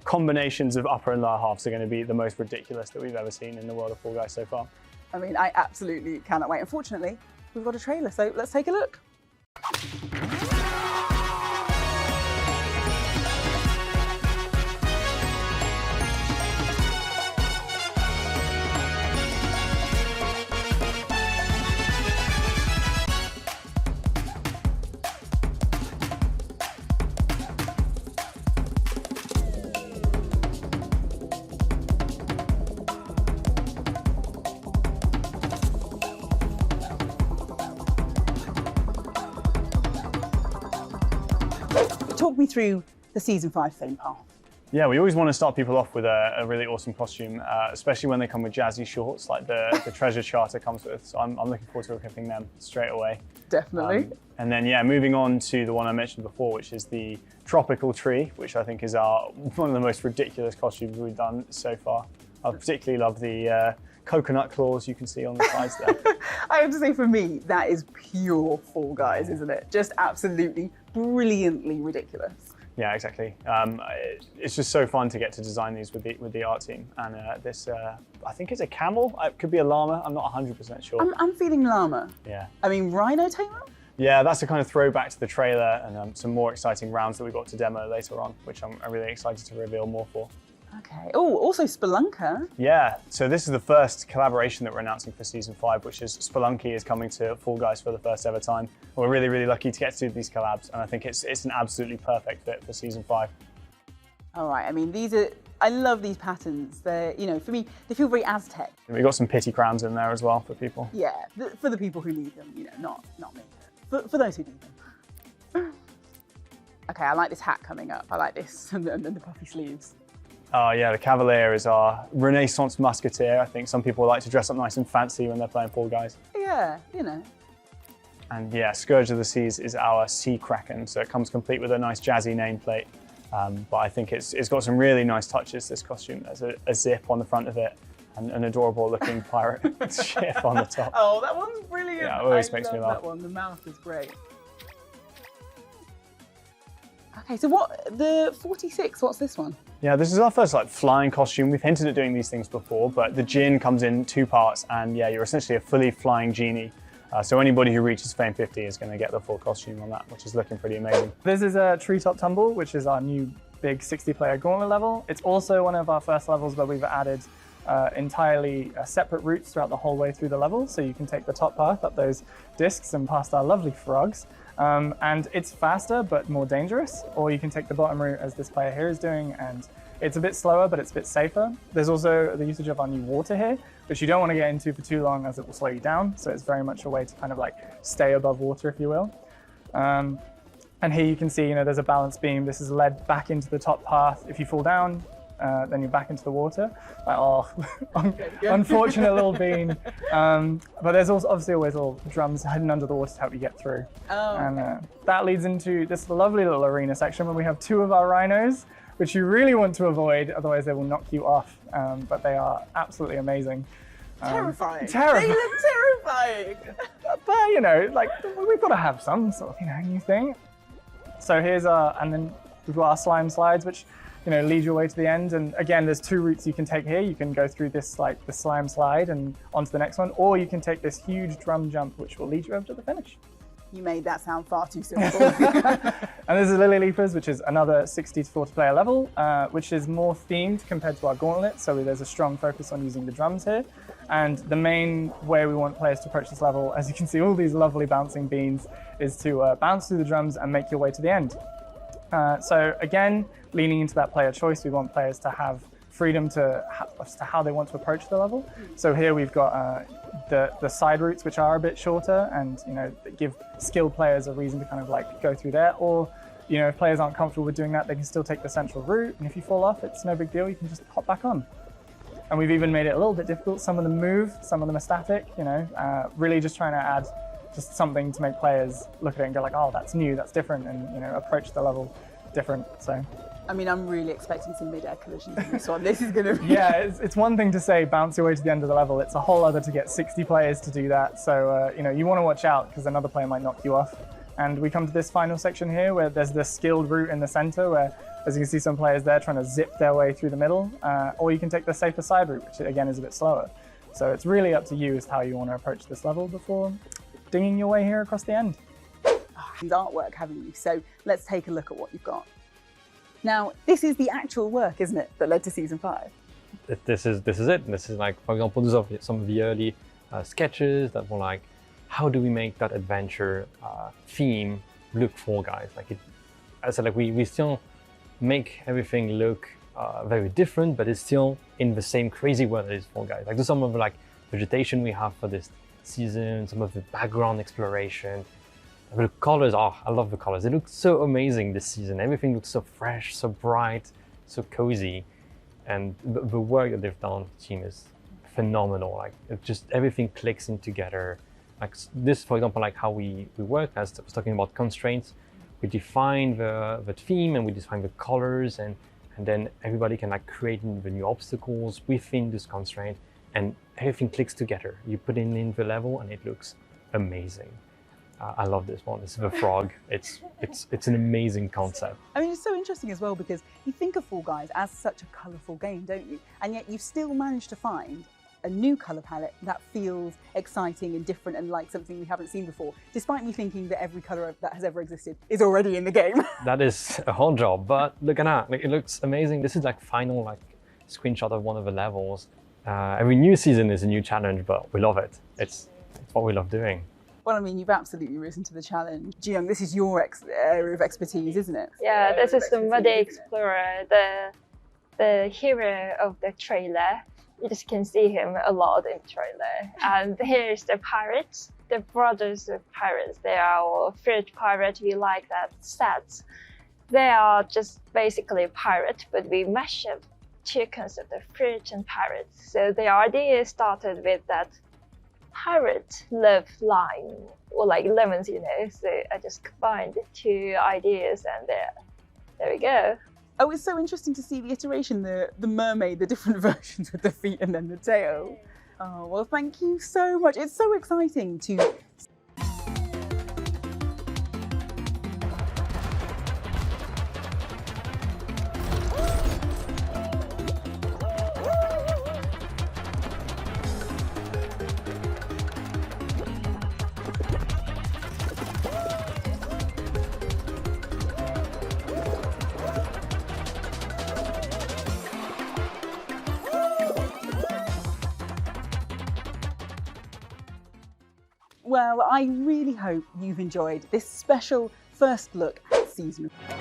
combinations of upper and lower halves are going to be the most ridiculous that we've ever seen in the world of Fall Guys so far. I mean, I absolutely cannot wait. Unfortunately, we've got a trailer, so let's take a look. Talk me through the season 5 theme path. Yeah, we always want to start people off with a really awesome costume, especially when they come with jazzy shorts like the treasure charter comes with. So I'm looking forward to equipping them straight away. Definitely. And then, yeah, moving on to the one I mentioned before, which is the tropical tree, which I think is one of the most ridiculous costumes we've done so far. I particularly love the coconut claws you can see on the sides there. I have to say, for me, that is pure Fall Guys, isn't it? Just absolutely brilliantly ridiculous. Yeah, exactly. It's just so fun to get to design these with the art team. And this, I think it's a camel. It could be a llama. I'm not 100% sure. I'm feeling llama. Yeah. I mean, rhino tamer? Yeah, that's a kind of throwback to the trailer and some more exciting rounds that we got to demo later on, which I'm really excited to reveal more for. Okay. Oh, also Spelunker. Yeah, so this is the first collaboration that we're announcing for season 5, which is Spelunky is coming to Fall Guys for the first ever time. We're really, really lucky to get to do these collabs, and I think it's an absolutely perfect fit for season 5. All right. I mean, I love these patterns. They're, you know, for me, they feel very Aztec. We've got some pity crowns in there as well for people. Yeah, for the people who need them, you know, not me. For those who need them. Okay, I like this hat coming up. I like this, and the puffy sleeves. Yeah, the Cavalier is our Renaissance musketeer. I think some people like to dress up nice and fancy when they're playing Fall Guys. Yeah, you know. And yeah, Scourge of the Seas is our Sea Kraken, so it comes complete with a nice jazzy nameplate. But I think it's got some really nice touches, this costume. There's a zip on the front of it and an adorable looking pirate ship on the top. Oh, that one's brilliant. Yeah, it always makes me laugh. That one, the mouth is great. Okay, so the 46, what's this one? Yeah, this is our first flying costume. We've hinted at doing these things before, but the djinn comes in 2 parts, and yeah, you're essentially a fully flying genie. So anybody who reaches Fame 50 is going to get the full costume on that, which is looking pretty amazing. This is a Treetop Tumble, which is our new big 60-player gauntlet level. It's also one of our first levels where we've added entirely separate routes throughout the whole way through the level, so you can take the top path up those discs and past our lovely frogs. And it's faster but more dangerous, or you can take the bottom route as this player here is doing, and it's a bit slower but it's a bit safer. There's also the usage of our new water here, which you don't want to get into for too long as it will slow you down, so it's very much a way to kind of stay above water, if you will. And here you can see, there's a balance beam. This is led back into the top path. If you fall down, then you're back into the water. Unfortunate little bean. But there's also obviously always little drums hidden under the water to help you get through. Oh, and that leads into this lovely little arena section where we have 2 of our rhinos, which you really want to avoid, otherwise they will knock you off. But they are absolutely amazing. Terrifying. Terrifying. They look terrifying. But we've got to have some sort of new thing. So here's and then we've got our slime slides, which lead your way to the end. And again, there's 2 routes you can take here. You can go through this the slime slide and onto the next one, or you can take this huge drum jump, which will lead you over to the finish. You made that sound far too simple. And this is Lily Leapers, which is another 60 to 40 player level, which is more themed compared to our gauntlet. So there's a strong focus on using the drums here. And the main way we want players to approach this level, as you can see all these lovely bouncing beans, is to bounce through the drums and make your way to the end. So again, leaning into that player choice, we want players to have freedom as to how they want to approach the level. So here we've got the side routes, which are a bit shorter and give skilled players a reason to kind of go through there. Or if players aren't comfortable with doing that, they can still take the central route. And if you fall off, it's no big deal. You can just hop back on. And we've even made it a little bit difficult. Some of them move, some of them are static. Really just trying to add just something to make players look at it and go oh, that's new, that's different, and approach the level different. So. I mean, I'm really expecting some mid-air collisions in this one. This is going to be... Yeah, it's one thing to say bounce your way to the end of the level. It's a whole other to get 60 players to do that. So, you want to watch out because another player might knock you off. And we come to this final section here where there's the skilled route in the center where As you can see, some players there trying to zip their way through the middle, or you can take the safer side route, which again is a bit slower. So it's really up to you as how you want to approach this level before dinging your way here across the end. And artwork, haven't you? So let's take a look at what you've got. Now, this is the actual work, isn't it, that led to season 5? This is it. This is like, for example, these are some of the early sketches that were like, how do we make that adventure theme look Fall Guys? Like I said, like we still make everything look very different, but it's still in the same crazy world that is Fall Guys. Like there's some of the vegetation we have for this season, some of the background exploration. The colors, I love the colors. They look so amazing this season. Everything looks so fresh, so bright, so cozy. And the work that they've done, the team, is phenomenal. Like it just everything clicks in together. Like this, for example, like how we work, as I was talking about constraints, we define the theme and we define the colors, and then everybody can like create the new obstacles within this constraint, and everything clicks together. You put in the level and it looks amazing. I love this one. This is the frog. It's an amazing concept. I mean, it's so interesting as well because you think of Fall Guys as such a colourful game, don't you? And yet you've still managed to find a new colour palette that feels exciting and different and like something we haven't seen before, despite me thinking that every colour that has ever existed is already in the game. That is a whole job, but look at that. Like, it looks amazing. This is like final screenshot of one of the levels. Every new season is a new challenge, but we love it. It's what we love doing. Well, I mean, you've absolutely risen to the challenge. Jiyoung, this is your area of expertise, isn't it? Yeah, this is the Muddy Explorer, the hero of the trailer. You just can see him a lot in the trailer. And here's the pirates, the brothers of pirates. They are our fruit pirate. We like that stats. They are just basically a pirate, but we mash up two concepts of fruit and pirates. So the idea started with that pirate love line, or like lemons, you know. So I just combined the two ideas, and there we go. Oh, it's so interesting to see the iteration, the mermaid, the different versions with the feet and then the tail. Oh, well, thank you so much. It's so exciting to... Well, I really hope you've enjoyed this special first look at season 4.